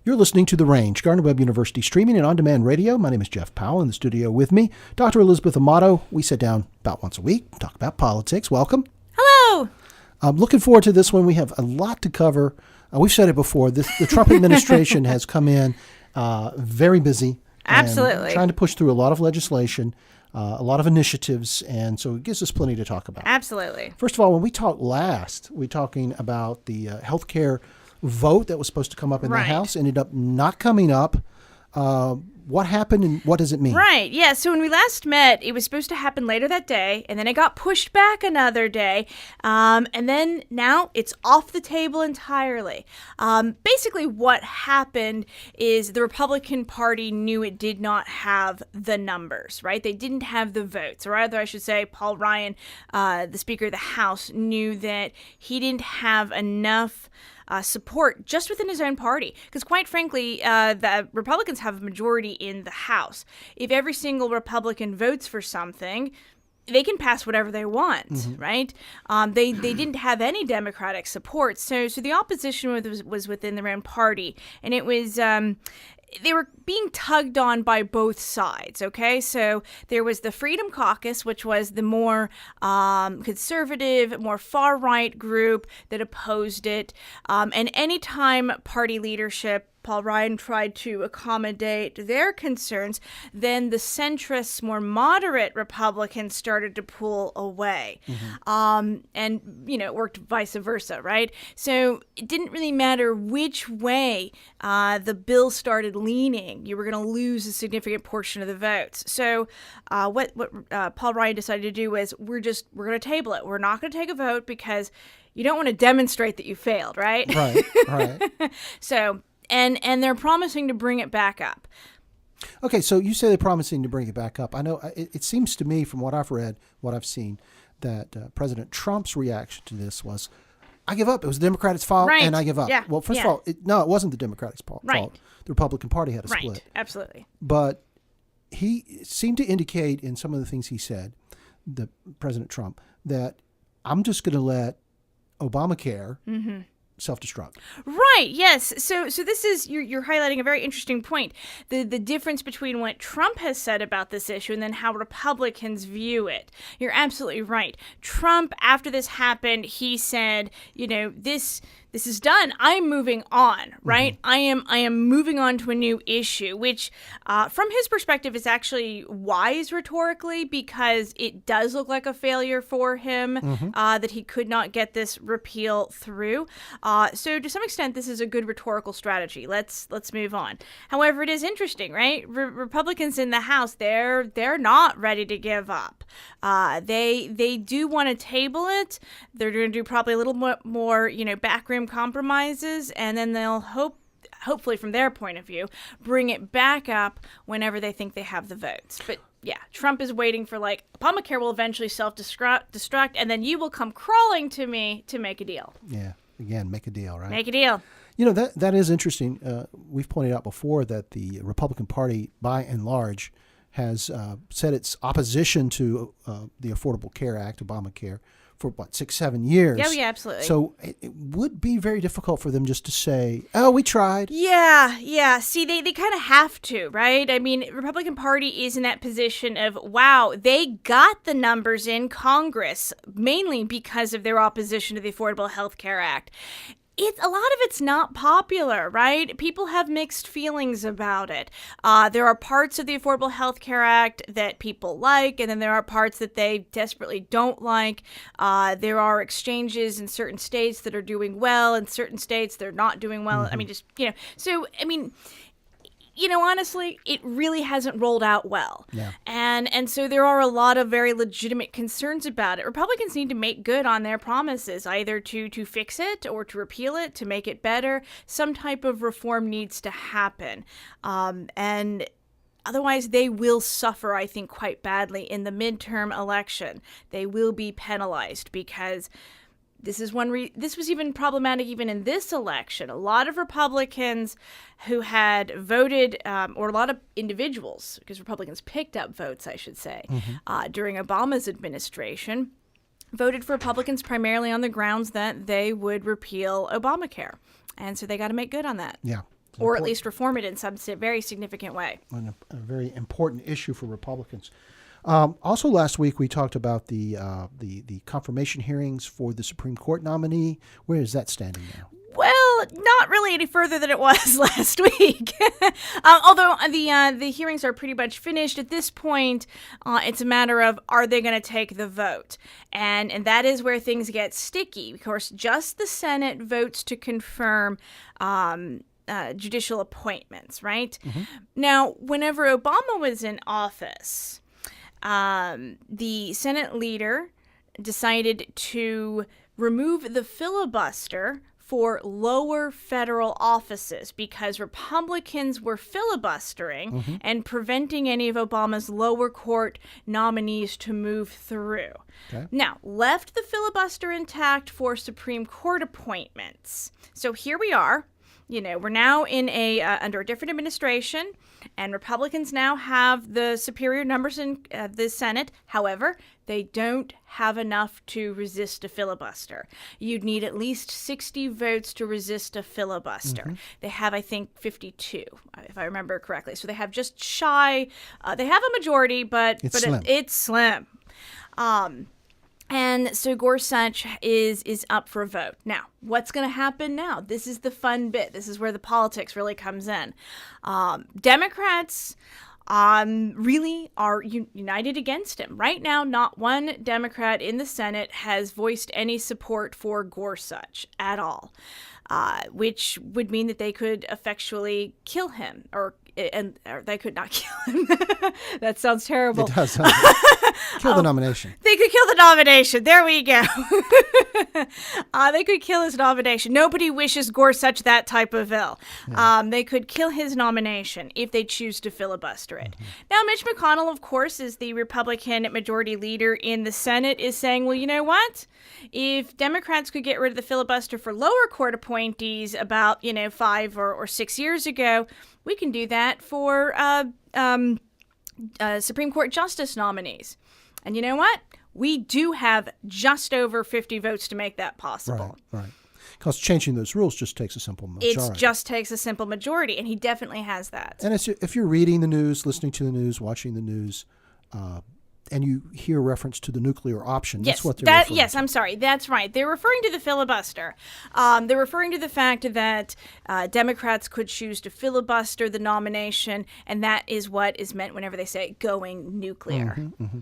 You're listening to The Range, Gardner-Webb University streaming and on-demand radio. My name is Jeff Powell. In the studio with me, Dr. Elizabeth Amato. We sit down about once a week, talk about politics. Welcome. Hello. I'm looking forward to this one. We have a lot to cover. We've said it before. The Trump administration has come in very busy. Absolutely. Trying to push through a lot of legislation, a lot of initiatives, and so it gives us plenty to talk about. Absolutely. First of all, when we talked last, we were talking about the health care vote that was supposed to come up in the House, ended up not coming up. What happened and what does it mean? Right. Yeah. So when we last met, it was supposed to happen later that day, and then it got pushed back another day. And then now it's off the table entirely. Basically, what happened is the Republican Party knew it did not have the numbers, right? They didn't have the votes, or rather, I should say, Paul Ryan, the Speaker of the House, knew that he didn't have enough support just within his own party. Because quite frankly, the Republicans have a majority in the House. If every single Republican votes for something, they can pass whatever they want, right? They didn't have any Democratic support. So the opposition was within their own party. And it was... they were being tugged on by both sides, okay? So there was the Freedom Caucus, which was the more conservative, more far-right group that opposed it. And anytime party leadership, Paul Ryan tried to accommodate their concerns, then the centrist, more moderate Republicans started to pull away. And, it worked vice versa, right? So it didn't really matter which way the bill started leaning. You were going to lose a significant portion of the votes. So what Paul Ryan decided to do was we're going to table it. We're not going to take a vote because you don't want to demonstrate that you failed, right? Right. So... And they're promising to bring it back up. Okay, so you say they're promising to bring it back up. I know it seems to me from what I've read, what I've seen, that President Trump's reaction to this was, I give up. It was the Democrats' fault, and I give up. Yeah. Well, first of all, it wasn't the Democrats' fault. Right. The Republican Party had a split. Right, absolutely. But he seemed to indicate in some of the things he said, President Trump, that I'm just going to let Obamacare self-destruct. Right. Yes. So this is you're highlighting a very interesting point. The difference between what Trump has said about this issue and then how Republicans view it. You're absolutely right. Trump, after this happened, he said, this is done. I'm moving on, right? I am moving on to a new issue, which from his perspective is actually wise rhetorically because it does look like a failure for him that he could not get this repeal through. So to some extent, this is a good rhetorical strategy. Let's move on. However, it is interesting, right? Republicans in the House, they're not ready to give up. They do want to table it. They're going to do probably a little more backroom compromises, and then they'll hopefully from their point of view, bring it back up whenever they think they have the votes. But yeah, Trump is waiting for Obamacare will eventually self-destruct, and then you will come crawling to me to make a deal. Yeah, again, make a deal, right? Make a deal. That is interesting. We've pointed out before that the Republican Party, by and large, has said its opposition to the Affordable Care Act, Obamacare, for 6-7 years. Yeah, absolutely. So it would be very difficult for them just to say, oh, we tried. Yeah. See, they kind of have to, right? I mean, Republican Party is in that position of, wow, they got the numbers in Congress, mainly because of their opposition to the Affordable Health Care Act. A lot of it's not popular, right? People have mixed feelings about it. There are parts of the Affordable Health Care Act that people like, and then there are parts that they desperately don't like. There are exchanges in certain states that are doing well, in certain states they're not doing well. I mean, honestly, it really hasn't rolled out well. Yeah. And so there are a lot of very legitimate concerns about it. Republicans need to make good on their promises, either to fix it or to repeal it, to make it better. Some type of reform needs to happen. And otherwise, they will suffer, I think, quite badly in the midterm election. They will be penalized because this was even problematic even in this election. A lot of Republicans who had voted, or a lot of individuals, because Republicans picked up votes, I should say, during Obama's administration, voted for Republicans primarily on the grounds that they would repeal Obamacare. And so they got to make good on that. Yeah. or at least reform it in some very significant way. A very important issue for Republicans. Also, last week we talked about the confirmation hearings for the Supreme Court nominee. Where is that standing now? Well, not really any further than it was last week. Although the hearings are pretty much finished at this point, it's a matter of, are they going to take the vote? And that is where things get sticky. Of course, just the Senate votes to confirm judicial appointments, right? Mm-hmm. Now, whenever Obama was in office, the Senate leader decided to remove the filibuster for lower federal offices because Republicans were filibustering and preventing any of Obama's lower court nominees to move through. Okay. Now, left the filibuster intact for Supreme Court appointments. So here we are. We're now in under a different administration, and Republicans now have the superior numbers in the Senate. However, they don't have enough to resist a filibuster. You'd need at least 60 votes to resist a filibuster. Mm-hmm. They have, I think, 52, if I remember correctly. So they have just shy. They have a majority, but it's slim. And so Gorsuch is up for a vote. Now, what's going to happen now? This is the fun bit. This is where the politics really comes in. Democrats really are united against him. Right now, not one Democrat in the Senate has voiced any support for Gorsuch at all, which would mean that they could effectually kill him, or they could not kill him. That sounds terrible. It does. Kill the nomination. They could kill the nomination. There we go. They could kill his nomination. Nobody wishes Gorsuch that type of ill. Yeah. They could kill his nomination if they choose to filibuster it. Mm-hmm. Now, Mitch McConnell, of course, is the Republican majority leader in the Senate, is saying, well, you know what? If Democrats could get rid of the filibuster for lower court appointees about, 5 or 6 years ago, we can do that for Supreme Court justice nominees. And you know what? We do have just over 50 votes to make that possible. Right. Because changing those rules just takes a simple majority. It just takes a simple majority, and he definitely has that. And if you're reading the news, listening to the news, watching the news, and you hear reference to the nuclear option, that's what they're referring to. Yes, I'm sorry. That's right. They're referring to the filibuster. They're referring to the fact that Democrats could choose to filibuster the nomination, and that is what is meant whenever they say going nuclear. Mm-hmm, mm-hmm.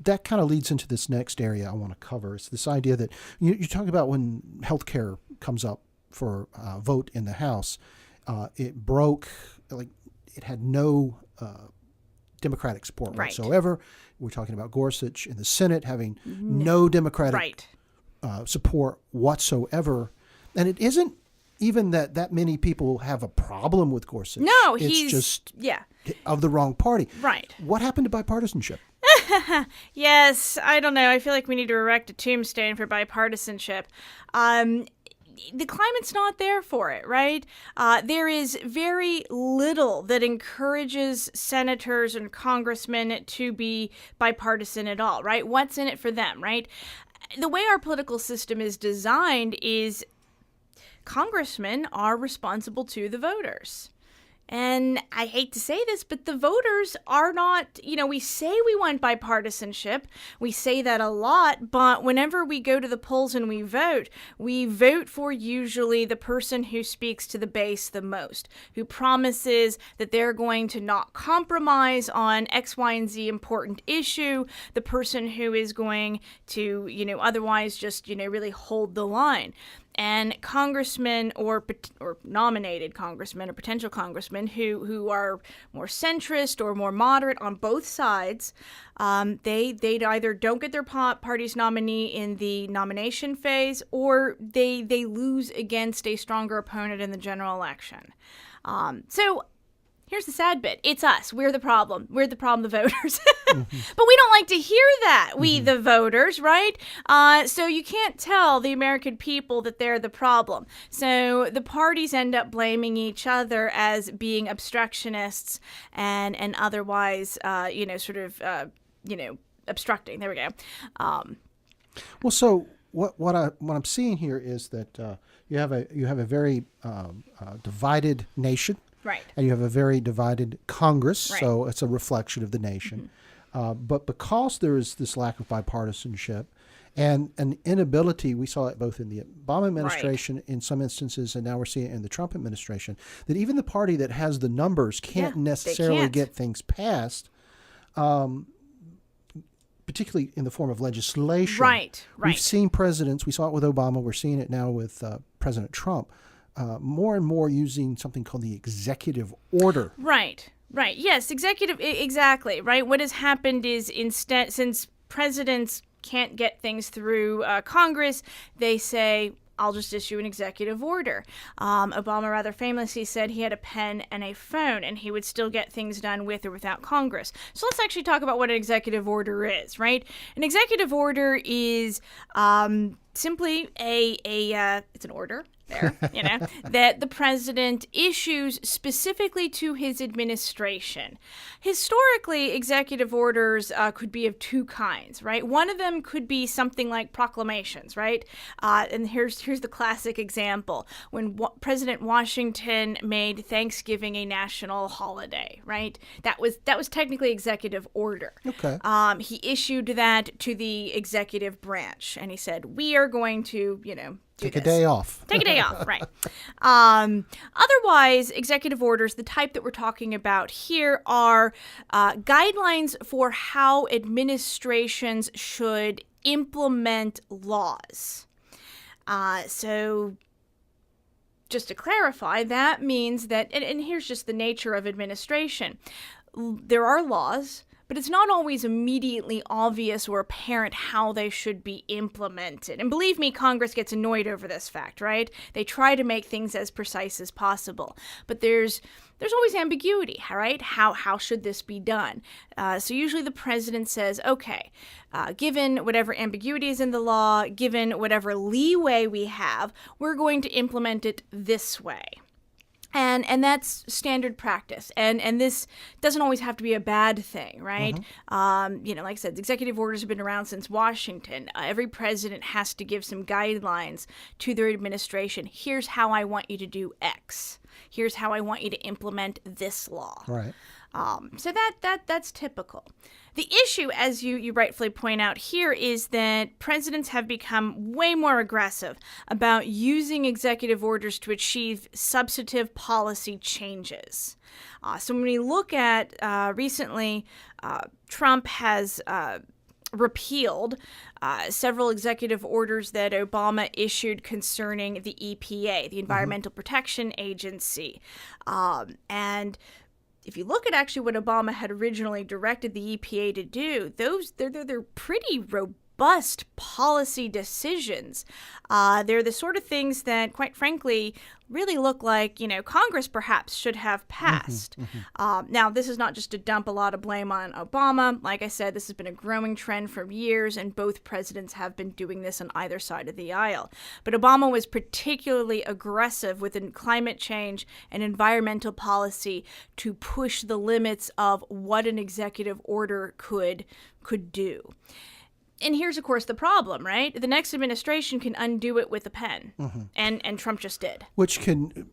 That kind of leads into this next area I want to cover. It's this idea that you talk about when health care comes up for vote in the House, it broke, it had no Democratic support whatsoever. We're talking about Gorsuch in the Senate having no Democratic support whatsoever. And it isn't even that many people have a problem with Gorsuch. No, it's just of the wrong party. Right. What happened to bipartisanship? Yes, I don't know. I feel like we need to erect a tombstone for bipartisanship. The climate's not there for it, right? There is very little that encourages senators and congressmen to be bipartisan at all, right? What's in it for them, right? The way our political system is designed is congressmen are responsible to the voters. And I hate to say this, but the voters are not, we say we want bipartisanship. We say that a lot, but whenever we go to the polls and we vote for usually the person who speaks to the base the most, who promises that they're going to not compromise on X, Y, and Z important issue, the person who is going to, otherwise just, really hold the line. And congressmen or nominated congressmen or potential congressmen who are more centrist or more moderate on both sides, they either don't get their party's nominee in the nomination phase or they lose against a stronger opponent in the general election. So here's the sad bit. It's us. We're the problem. We're the problem, the voters. Mm-hmm. But we don't like to hear that, we the voters, right? So you can't tell the American people that they're the problem. So the parties end up blaming each other as being obstructionists and otherwise, obstructing. There we go. Well, so what I'm seeing here is that You have a very divided nation, Right. and you have a very divided Congress. Right. So it's a reflection of the nation. But because there is this lack of bipartisanship and an inability, we saw it both in the Obama administration in some instances, and now we're seeing it in the Trump administration, that even the party that has the numbers can't necessarily get things passed, particularly in the form of legislation. Right. We've seen presidents, we saw it with Obama, we're seeing it now with President Trump, more and more using something called the executive order. Right. Yes, exactly. Right. What has happened is instead, since presidents can't get things through Congress, they say, I'll just issue an executive order. Obama rather famously said he had a pen and a phone, and he would still get things done with or without Congress. So let's actually talk about what an executive order is, right? An executive order is simply it's an order. That the president issues specifically to his administration. Historically, executive orders could be of two kinds, right? One of them could be something like proclamations, right? And here's the classic example: when President Washington made Thanksgiving a national holiday, right? That was technically executive order. Okay. He issued that to the executive branch, and he said, "We are going to, Take a day off. Take a day off, right. Otherwise, executive orders, the type that we're talking about here, are guidelines for how administrations should implement laws. So just to clarify, that means that, and here's just the nature of administration. There are laws, but it's not always immediately obvious or apparent how they should be implemented. And believe me, Congress gets annoyed over this fact, right? They try to make things as precise as possible. But there's always ambiguity, right? How should this be done? So usually the president says, okay, given whatever ambiguity is in the law, given whatever leeway we have, we're going to implement it this way. And that's standard practice. And this doesn't always have to be a bad thing, right? Like I said, executive orders have been around since Washington. Every president has to give some guidelines to their administration. Here's how I want you to do X. Here's how I want you to implement this law. Right. So that's typical. The issue, as you rightfully point out here, is that presidents have become way more aggressive about using executive orders to achieve substantive policy changes. So when we look at recently, Trump has repealed several executive orders that Obama issued concerning the EPA, the Environmental Protection Agency, and if you look at actually what Obama had originally directed the EPA to do, they're pretty robust policy decisions. They're the sort of things that, quite frankly, really look like, Congress perhaps should have passed. Now, this is not just to dump a lot of blame on Obama. Like I said, this has been a growing trend for years, and both presidents have been doing this on either side of the aisle. But Obama was particularly aggressive within climate change and environmental policy to push the limits of what an executive order could do. And here's, of course, the problem, right? The next administration can undo it with a pen, and Trump just did.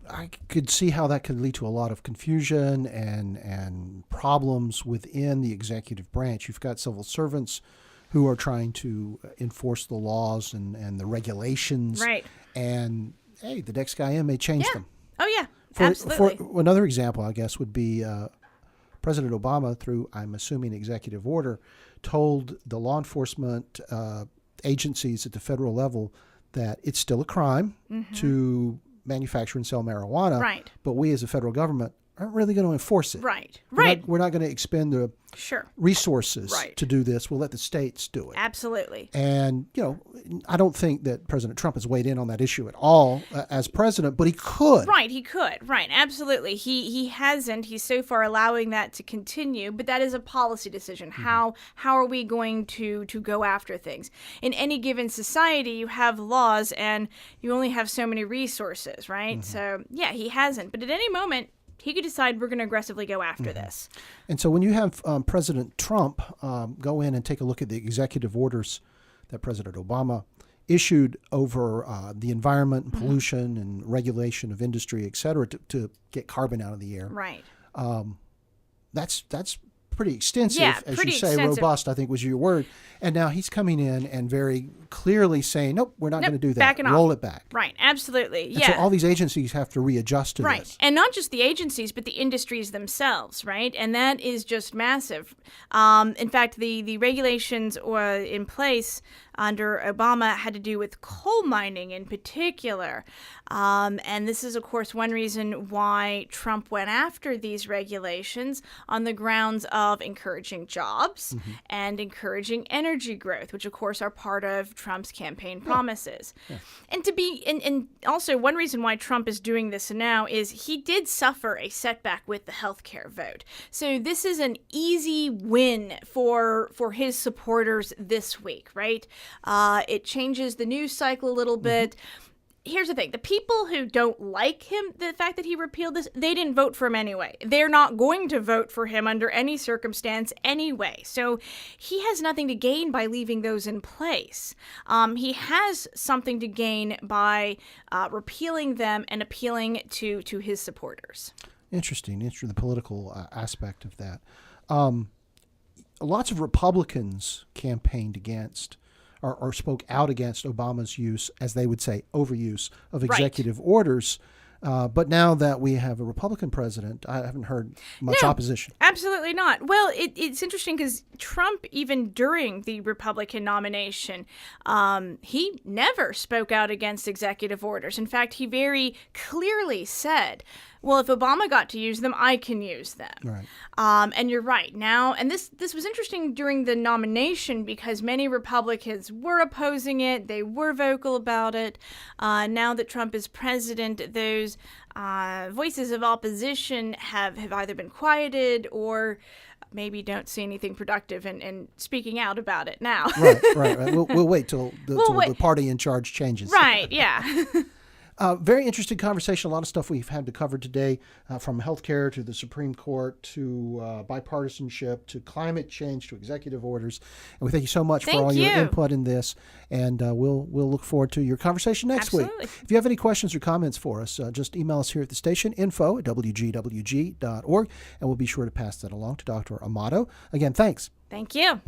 I could see how that could lead to a lot of confusion and problems within the executive branch. You've got civil servants who are trying to enforce the laws and the regulations. Right. And, hey, the next guy in may change them. Oh, yeah, absolutely. For another example, I guess, would be President Obama, through, I'm assuming, executive order, told the law enforcement agencies at the federal level that it's still a crime to manufacture and sell marijuana, right. But we as a federal government aren't really going to enforce it. Right. We're not going to expend the resources to do this. We'll let the states do it. Absolutely. And, I don't think that President Trump has weighed in on that issue at all as president, but he could. Right, he could. Right, absolutely. He hasn't. He's so far allowing that to continue, but that is a policy decision. How are we going to go after things? In any given society, you have laws and you only have so many resources, right? So, yeah, he hasn't. But at any moment, he could decide we're going to aggressively go after this. And so when you have President Trump go in and take a look at the executive orders that President Obama issued over the environment and pollution and regulation of industry, et cetera, to get carbon out of the air. Right. That's pretty extensive, Yeah, as pretty you say. extensive. Robust, I think, was your word. And now he's coming in and very clearly saying, nope, we're not Nope, going to do that. backing off. Roll it back. Right. Absolutely. And Yeah. so all these agencies have to readjust to Right. this. And not just the agencies, but the industries themselves, right? And that is just massive. In fact, the regulations in place under Obama had to do with coal mining in particular. And this is, of course, one reason why Trump went after these regulations on the grounds of encouraging jobs and encouraging energy growth, which, of course, are part of Trump's campaign promises. And and also one reason why Trump is doing this now is he did suffer a setback with the healthcare vote. So this is an easy win for his supporters this week, right? It changes the news cycle a little bit. Here's the thing. The people who don't like him, the fact that he repealed this, they didn't vote for him anyway. They're not going to vote for him under any circumstance anyway. So he has nothing to gain by leaving those in place. He has something to gain by repealing them and appealing to his supporters. Interesting, the political aspect of that. Lots of Republicans campaigned against or spoke out against Obama's use, as they would say, overuse of executive orders. But now that we have a Republican president, I haven't heard much opposition. Absolutely not. Well, it's interesting because Trump, even during the Republican nomination, he never spoke out against executive orders. In fact, he very clearly said, well, if Obama got to use them, I can use them. Right. And you're right. Now, and this was interesting during the nomination because many Republicans were opposing it. They were vocal about it. Now that Trump is president, those voices of opposition have either been quieted or maybe don't see anything productive in speaking out about it now. Right. We'll wait till the party in charge changes. Right, yeah. Very interesting conversation. A lot of stuff we've had to cover today, from healthcare to the Supreme Court to bipartisanship to climate change to executive orders. And we thank you so much for all your input in this. And we'll look forward to your conversation next week. If you have any questions or comments for us, just email us here at the station, info@wgwg.org, and we'll be sure to pass that along to Dr. Amato. Again, thanks. Thank you.